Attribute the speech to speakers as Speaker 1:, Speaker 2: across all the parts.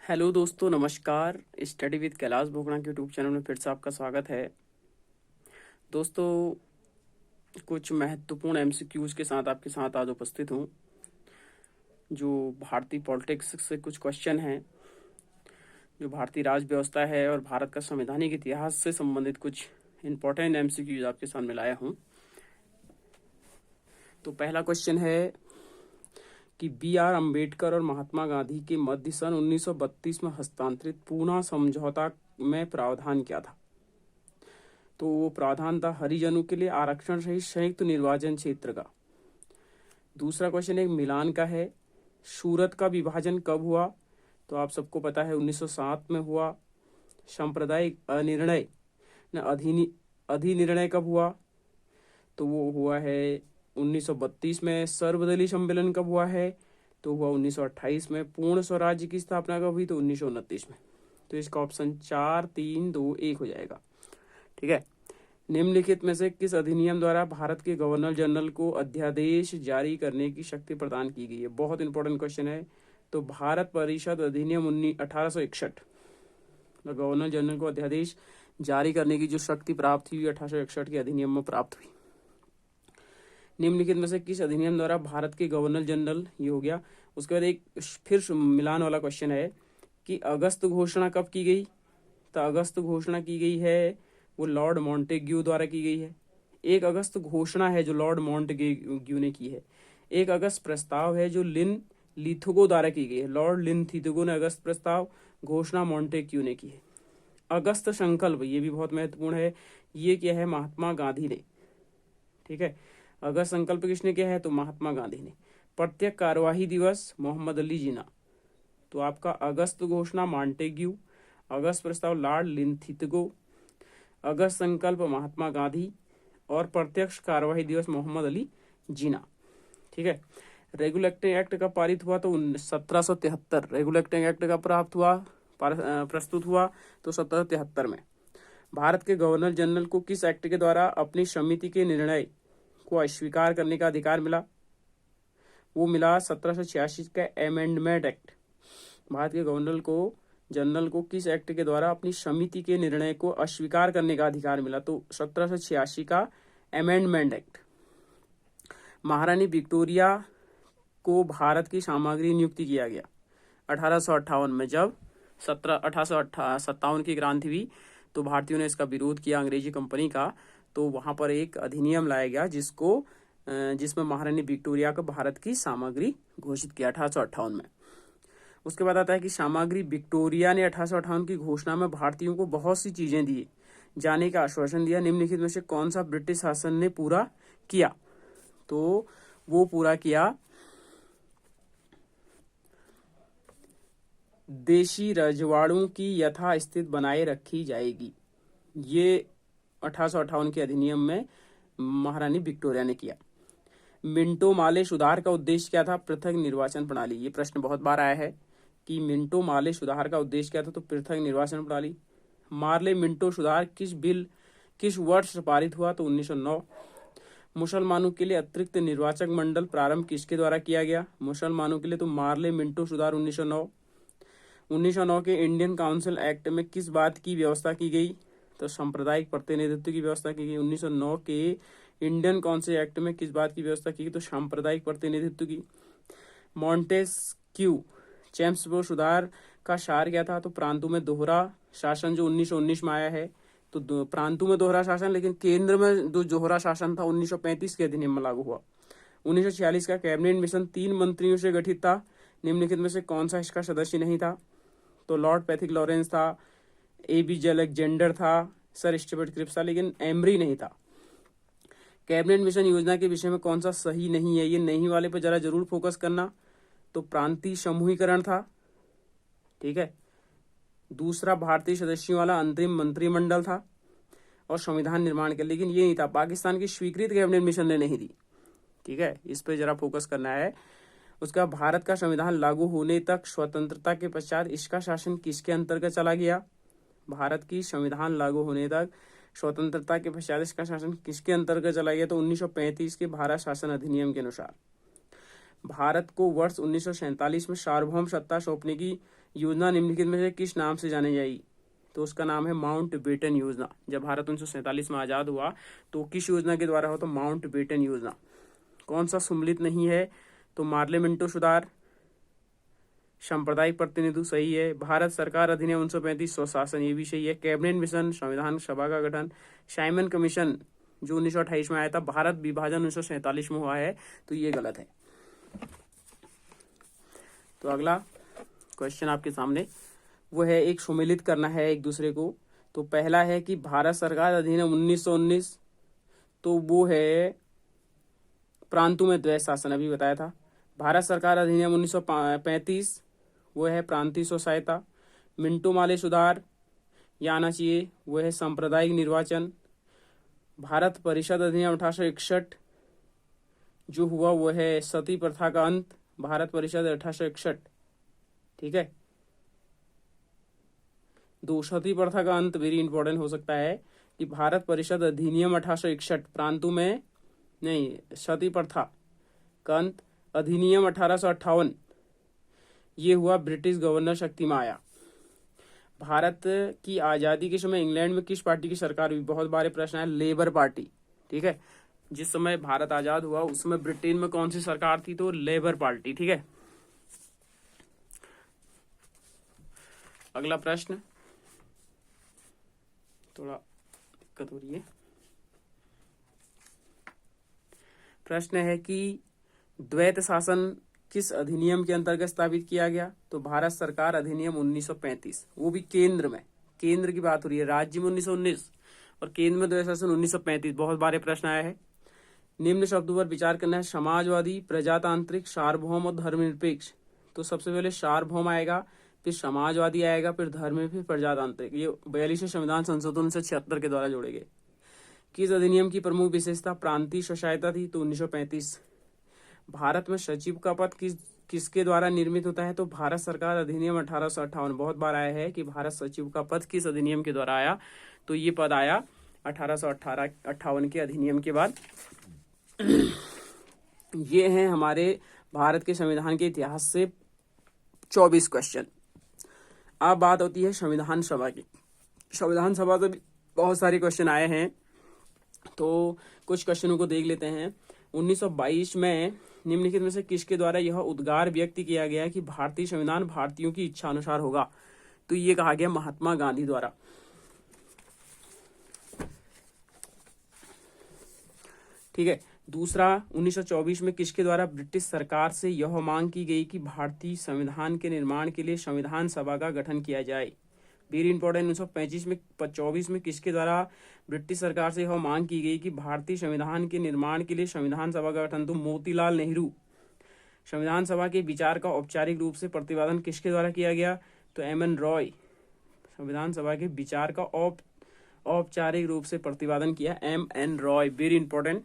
Speaker 1: Hello दोस्तों, नमस्कार। Study with Kailash Bogra के यूट्यूब चैनल में फिर से आपका स्वागत है। दोस्तों, कुछ महत्वपूर्ण एमसीक्यूज के साथ आपके साथ आज उपस्थित हूँ, जो भारतीय पॉलिटिक्स से कुछ क्वेश्चन हैं, जो भारतीय राज व्यवस्था है और भारत का संवैधानिक इतिहास से संबंधित कुछ इम्पोर्टेंट एमसीक्यूज आपके सामने लाया हूँ। तो पहला क्वेश्चन है कि बी.आर. अम्बेडकर और महात्मा गांधी के मध्य सन 1932 में हस्तांतरित पूना समझौता में प्रावधान क्या था? तो वो प्रावधान था हरिजनों के लिए आरक्षण सहित संयुक्त निर्वाचन क्षेत्र का। दूसरा क्वेश्चन एक मिलान का है। सूरत का विभाजन कब हुआ? तो आप सबको पता है 1907 में हुआ। सांप्रदायिक अनिर्णय अधिनिर्णय कब हुआ? तो वो हुआ है 1932 में। सर्वदलीय सम्मेलन कब हुआ है? तो हुआ 1928 में। पूर्ण स्वराज्य की स्थापना कब हुई? तो 1929 में। तो इसका ऑप्शन 4, 3, 2, 1 हो जाएगा। ठीक है। निम्नलिखित में से किस अधिनियम द्वारा भारत के गवर्नर जनरल को अध्यादेश जारी करने की शक्ति प्रदान की गई है? बहुत इंपॉर्टेंट क्वेश्चन है। तो भारत परिषद अधिनियम 1861, गवर्नर जनरल को अध्यादेश जारी करने की जो शक्ति प्राप्त हुई 1861 के अधिनियम में प्राप्त हुई। निम्नलिखित में से किस अधिनियम द्वारा भारत के गवर्नर जनरल, ये हो गया। उसके बाद एक फिर मिलान वाला क्वेश्चन है कि अगस्त घोषणा कब की गई? तो अगस्त घोषणा की गई है वो लॉर्ड मॉन्टेग्यू द्वारा की गई है। 1 अगस्त घोषणा है जो लॉर्ड मॉन्टेग्यू ने की है। 1 अगस्त प्रस्ताव है जो लिथुगो द्वारा की गई है। लॉर्ड लिथुगो ने अगस्त प्रस्ताव, घोषणा मॉन्टेग्यू ने की है। अगस्त संकल्प, ये भी बहुत महत्वपूर्ण है। ये क्या है? महात्मा गांधी ने। ठीक है। अगस्त संकल्प किसने किया है? तो महात्मा गांधी ने। प्रत्येक कार्यवाही दिवस मोहम्मद अली जिन्ना। तो आपका अगस्त घोषणा मॉन्टेग्यू, अगस्त प्रस्ताव लॉर्ड लिथुगो, अगस्त संकल्प महात्मा गांधी और प्रत्यक्ष कार्यवाही दिवस मोहम्मद अली जिन्ना। ठीक है। रेगुलेटिंग एक्ट का पारित हुआ तो 1773। रेगुलेटिंग एक्ट का प्रस्तुत हुआ तो 1773 में। भारत के गवर्नर जनरल को किस एक्ट के द्वारा अपनी समिति के निर्णय को अस्वीकार करने का अधिकार मिला? वो मिला 1786 का अमेंडमेंट एक्ट। भारत के गवर्नर जनरल को किस एक्ट के द्वारा अपनी समिति के निर्णय को अस्वीकार करने का अधिकार मिला? तो 1786 का अमेंडमेंट एक्ट। महारानी विक्टोरिया को भारत की सामग्री नियुक्ति किया गया 1858 में। जब 1857 की क्रांति हुई तो भारतीयों ने इसका विरोध किया, अंग्रेजी कंपनी का। तो वहां पर एक अधिनियम लाया गया जिसमें महारानी विक्टोरिया को भारत की सामग्री घोषित किया 1858 में। उसके बाद आता है कि सामग्री विक्टोरिया ने 1858 की घोषणा में भारतीयों को बहुत सी चीजें दी जाने का आश्वासन दिया। निम्नलिखित में से कौन सा ब्रिटिश शासन ने पूरा किया? तो वो पूरा किया देशी रजवाड़ों की यथास्थिति बनाए रखी जाएगी। ये 1858 के अधिनियम में महारानी विक्टोरिया ने किया। मिंटो माले सुधार का उद्देश्य क्या था? पृथक निर्वाचन प्रणाली। ये प्रश्न बहुत बार आया है कि मिंटो माले सुधार का उद्देश्य क्या था? तो पृथक निर्वाचन प्रणाली। मार्ले मिंटो सुधार किस वर्ष पारित हुआ? तो 1909। मुसलमानों के लिए अतिरिक्त निर्वाचक मंडल प्रारंभ किसके द्वारा किया गया? मुसलमानों के लिए तो मार्ले मिंटो सुधार 1909। 1909 के इंडियन काउंसिल एक्ट में किस बात की व्यवस्था की गई? तो सांप्रदायिक प्रतिनिधित्व की व्यवस्था की गई। 1909 के इंडियन काउंसिल एक्ट में किस बात की व्यवस्था की गई? तो सांप्रदायिक प्रतिनिधित्व की। मॉन्टेस्क्यू चैम्प्सबरो सुधार का सार क्या था? तो प्रांतों में दोहरा शासन, जो 1919 में आया है। तो प्रांतों में दोहरा शासन, लेकिन केंद्र में जो दोहरा शासन था 1935 के अधिनियम में लागू हुआ। 1946 का कैबिनेट मिशन 3 मंत्रियों से गठित था। निम्नलिखित में से कौन सा इसका सदस्य नहीं था? तो लॉर्ड पैथिक लॉरेंस था, A.B. अलेक्जेंडर था, सर स्टीवर्ट क्रिप्स था, लेकिन एमरी नहीं था। कैबिनेट मिशन योजना के विषय में कौन सा सही नहीं है? ये नहीं वाले पर जरा जरूर फोकस करना। तो प्रांतीय समूहीकरण था। ठीक है। दूसरा भारतीय सदस्यों वाला अंतरिम मंत्रिमंडल था और संविधान निर्माण के, लेकिन ये नहीं था। पाकिस्तान की स्वीकृत कैबिनेट मिशन ने नहीं दी। ठीक है, इस पे जरा फोकस करना है। उसका भारत का संविधान लागू होने तक स्वतंत्रता के पश्चात इसका शासन किसके अंतर्गत चला गया? भारत की संविधान लागू होने तक स्वतंत्रता के पश्चात इसका शासन किसके अंतर्गत चला गया? तो 1935 के भारत शासन अधिनियम के अनुसार। भारत को वर्ष 1947 में सार्वभौम सत्ता सौंपने की योजना निम्नलिखित में से किस नाम से जानी जाएगी? तो उसका नाम है माउंट बेटन योजना। जब भारत 1947 में आज़ाद हुआ तो किस योजना के द्वारा हो? तो माउंट बेटन योजना। कौन सा सम्मिलित नहीं है? तो पार्लियामेंटो सुधार, सांप्रदायिक प्रतिनिधित्व सही है, भारत सरकार अधिनियम 1935 स्वशासन ये भी सही है, कैबिनेट मिशन, संविधान सभा का गठन, साइमन कमीशन जो 1928 में आया था, भारत विभाजन 1947 में हुआ है, तो ये गलत है। तो अगला क्वेश्चन आपके सामने वो है, एक सम्मिलित करना है एक दूसरे को। तो पहला है कि भारत सरकार अधिनियम 1919, तो वो है प्रांतों में द्वैत शासन, अभी बताया था। भारत सरकार अधिनियम 1935 वो है प्रांतीय स्वशायता। मिंटो माले सुधार ये आना चाहिए, वो है सांप्रदायिक निर्वाचन। भारत परिषद अधिनियम 1861 जो हुआ वो है सती प्रथा का अंत, भारत परिषद 1861, ठीक है। दो, सती प्रथा का अंत वेरी इंपॉर्टेंट हो सकता है कि भारत परिषद अधिनियम 1861 प्रांतों में नहीं, सती प्रथा का अंत अधिनियम 1858 ये हुआ ब्रिटिश गवर्नर शक्ति में आया। भारत की आज़ादी के समय इंग्लैंड में किस पार्टी की सरकार हुई? बहुत बारे प्रश्न है, लेबर पार्टी, ठीक है। जिस समय भारत आजाद हुआ उस समय ब्रिटेन में कौन सी सरकार थी? तो लेबर पार्टी, ठीक है। अगला प्रश्न, थोड़ा दिक्कत हो रही है। प्रश्न है कि द्वैत शासन किस अधिनियम के अंतर्गत स्थापित किया गया? तो भारत सरकार अधिनियम 1935, वो भी केंद्र में, केंद्र की बात हो रही है, राज्य में 1919 और केंद्र में द्वैत शासन 1935। बहुत बारे प्रश्न आया है। निम्न शब्दों पर विचार करना है, समाजवादी, प्रजातांत्रिक, सार्वभौम और धर्मनिरपेक्ष। तो सबसे पहले सार्वभौम आएगा, फिर समाजवादी आएगा, फिर धर्म, फिर प्रजातांत्रिक। ये 42वें संविधान संशोधन 1976 के द्वारा जोड़े गए। किस अधिनियम की प्रमुख विशेषता प्रांतीय स्वशायता थी? तो 1935। भारत में सचिव का पद किसके द्वारा निर्मित होता है? तो भारत सरकार अधिनियम 1858। बहुत बार आया है कि भारत सचिव का पद किस अधिनियम के द्वारा आया, तो ये पद आया 1858 के अधिनियम के बाद। ये हैं हमारे भारत के संविधान के इतिहास से 24 क्वेश्चन। अब बात होती है संविधान सभा की। संविधान सभा से बहुत सारे क्वेश्चन आए हैं, तो कुछ क्वेश्चनों को देख लेते हैं। 1922 में निम्नलिखित में से किसके द्वारा यह उद्गार व्यक्त किया गया कि भारतीय संविधान भारतीयों की इच्छा अनुसार होगा? तो ये कहा गया महात्मा गांधी द्वारा, ठीक है। दूसरा, 1924 में किसके द्वारा ब्रिटिश सरकार से यह मांग की गई कि भारतीय संविधान के निर्माण के लिए संविधान सभा का गठन किया जाए? Very important. 1925 में किसके द्वारा ब्रिटिश सरकार से यह मांग की गई कि भारतीय संविधान के निर्माण के लिए संविधान सभा का गठन? तो मोतीलाल नेहरू। संविधान सभा के विचार का औपचारिक रूप से प्रतिपादन किसके द्वारा किया गया? तो एम.एन. रॉय। संविधान सभा के विचार का औपचारिक रूप से प्रतिपादन किया एम.एन. Roy, very important.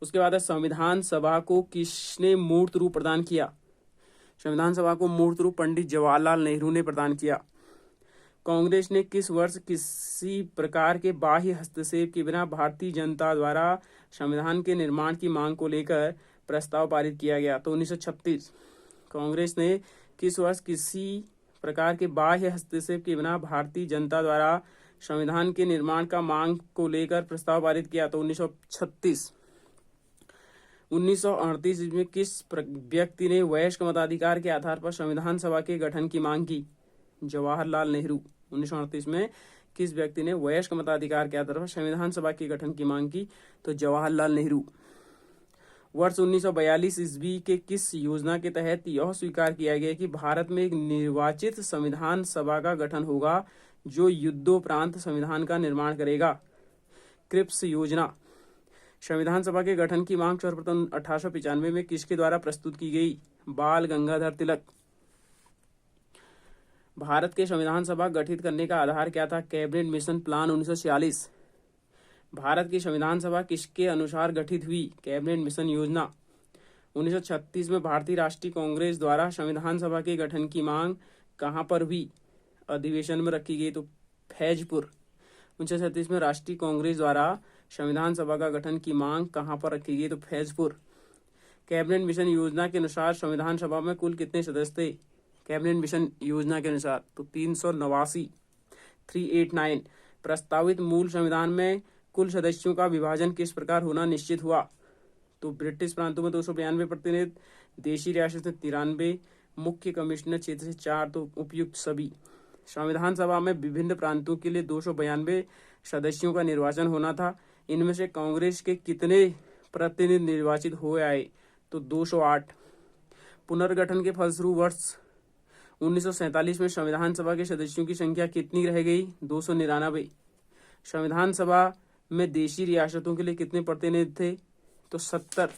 Speaker 1: उसके बाद संविधान सभा को किसने मूर्त रूप प्रदान किया? संविधान सभा को मूर्त रूप पंडित जवाहरलाल नेहरू ने प्रदान किया। कांग्रेस ने किस वर्ष किसी प्रकार के बाह्य हस्तक्षेप के बिना भारतीय जनता द्वारा संविधान के निर्माण की मांग को लेकर प्रस्ताव पारित किया गया? तो 1936। कांग्रेस ने किस वर्ष किसी प्रकार के बाह्य हस्तक्षेप के बिना भारतीय जनता द्वारा संविधान के निर्माण का मांग को लेकर प्रस्ताव पारित किया? तो 1936। 1938 में किस व्यक्ति ने वयस्क मताधिकार के आधार पर संविधान सभा के गठन की मांग की? जवाहरलाल नेहरू। 1938 में किस व्यक्ति ने वयस्क मताधिकार के आधार पर संविधान सभा के गठन की मांग की? तो जवाहरलाल नेहरू। वर्ष 1942 ईस्वी के किस योजना के तहत यह स्वीकार किया गया कि भारत में एक निर्वाचित संविधान सभा का गठन होगा जो युद्धोपरांत संविधान का निर्माण करेगा? क्रिप्स योजना। संविधान सभा के गठन की मांग सर्वप्रथम 1895 में किसके द्वारा प्रस्तुत की गई? बाल गंगाधर तिलक। भारत के संविधान सभा गठित करने का आधार क्या था? Cabinet mission plan 1946। भारत की संविधान सभा किसके अनुसार गठित हुई? कैबिनेट मिशन योजना। 1936 में भारतीय राष्ट्रीय कांग्रेस द्वारा संविधान सभा के गठन की मांग कहां पर हुई? अधिवेशन में रखी गई, तो फैजपुर। 1936 में राष्ट्रीय कांग्रेस द्वारा संविधान सभा का गठन की मांग कहां पर रखी गई? तो फैजपुर। कैबिनेट मिशन योजना के अनुसार संविधान सभा में कुल कितने सदस्य थे? कैबिनेट मिशन योजना के अनुसार। तो 389 प्रस्तावित मूल संविधान में कुल सदस्यों का विभाजन किस प्रकार होना निश्चित हुआ। तो ब्रिटिश प्रांतों में 292 प्रतिनिधि, देशी रियासत में 93, मुख्य कमिश्नर क्षेत्र से 4, तो उपयुक्त सभी। संविधान सभा में विभिन्न प्रांतों के लिए 292 सदस्यों का निर्वाचन होना था। इनमें से कांग्रेस के कितने प्रतिनिधि निर्वाचित हुए आए। तो 208। पुनर्गठन के फलस्वरूप वर्ष 1947 में संविधान सभा के सदस्यों की संख्या कितनी रह गई। 299। संविधान सभा में देशी रियासतों के लिए कितने प्रतिनिधि थे। तो 70।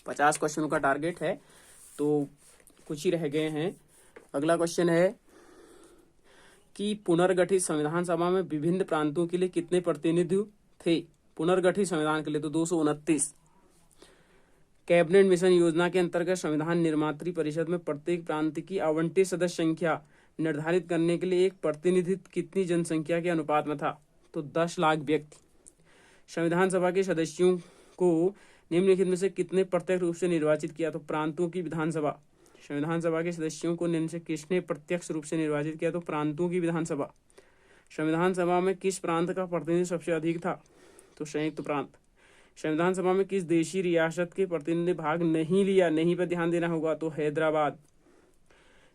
Speaker 1: 50 क्वेश्चनों का टारगेट है, तो कुछ ही रह गए हैं। अगला क्वेश्चन है कि पुनर्गठित संविधान सभा में विभिन्न प्रांतों के लिए कितने प्रतिनिधि थे। पुनर्गठित संविधान के लिए तो 229। कैबिनेट मिशन योजना के अंतर्गत संविधान निर्मात्री परिषद में प्रत्येक प्रांत की आवंटित सदस्य संख्या निर्धारित करने के लिए एक प्रतिनिधित्व कितनी जनसंख्या के अनुपात में था। तो 10 लाख व्यक्ति। संविधान सभा के सदस्यों को निम्नलिखित में से कितने प्रत्यक्ष रूप से निर्वाचित किया। तो प्रांतों की विधानसभा। संविधान सभा के सदस्यों को निम्न से किसने प्रत्यक्ष रूप से निर्वाचित किया। तो प्रांतों की विधानसभा। संविधान सभा में किस प्रांत का प्रतिनिधि सबसे अधिक था। तो संयुक्त प्रांत। संविधान सभा में किस देशी रियासत के प्रतिनिधि भाग नहीं लिया, नहीं पर ध्यान देना होगा। तो हैदराबाद।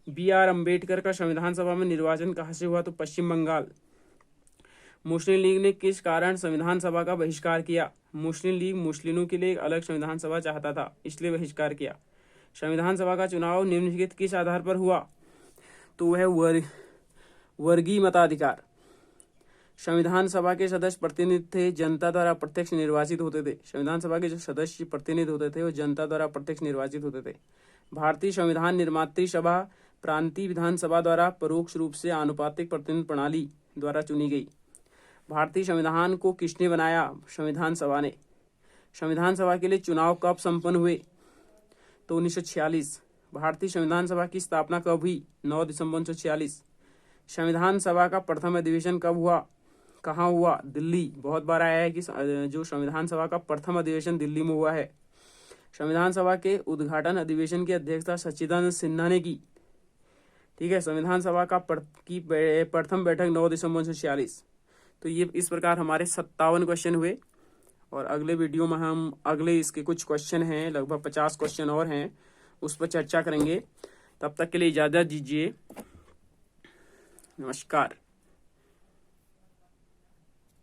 Speaker 1: BR अम्बेडकर का संविधान सभा में निर्वाचन कहाँ से हुआ। तो पश्चिम बंगाल। मुस्लिम लीग ने किस कारण संविधान सभा का बहिष्कार किया। मुस्लिम लीग मुस्लिमों के लिए एक अलग संविधान सभा चाहता था, इसलिए बहिष्कार किया। संविधान सभा का चुनाव निम्नलिखित किस आधार पर हुआ। तो वह वर्गीय मताधिकार। संविधान सभा के सदस्य प्रतिनिधि थे जनता द्वारा प्रत्यक्ष निर्वाचित होते थे। संविधान सभा के जो सदस्य प्रतिनिधि होते थे वो जनता द्वारा प्रत्यक्ष निर्वाचित होते थे। भारतीय संविधान निर्मात्री सभा प्रांतीय विधानसभा द्वारा परोक्ष रूप से आनुपातिक प्रतिनिधि प्रणाली द्वारा चुनी गई। भारतीय संविधान को किसने बनाया। संविधान सभा ने। संविधान सभा के लिए चुनाव कब संपन्न हुए। तो 1946। भारतीय संविधान सभा की स्थापना कब हुई। 9 दिसंबर 1946। संविधान सभा का प्रथम अधिवेशन कब हुआ, कहाँ हुआ। दिल्ली। बहुत बार आया है कि जो संविधान सभा का प्रथम अधिवेशन दिल्ली में हुआ है। संविधान सभा के उद्घाटन अधिवेशन की अध्यक्षता सच्चिदानंद सिन्हा ने की। ठीक है। संविधान सभा का प्रथम बैठक 9 दिसंबर 1946। तो ये इस प्रकार हमारे 57 क्वेश्चन हुए। और अगले वीडियो में हम अगले इसके कुछ क्वेश्चन हैं, लगभग 50 क्वेश्चन और हैं, उस पर चर्चा करेंगे। तब तक के लिए इजाज़त दीजिए। नमस्कार।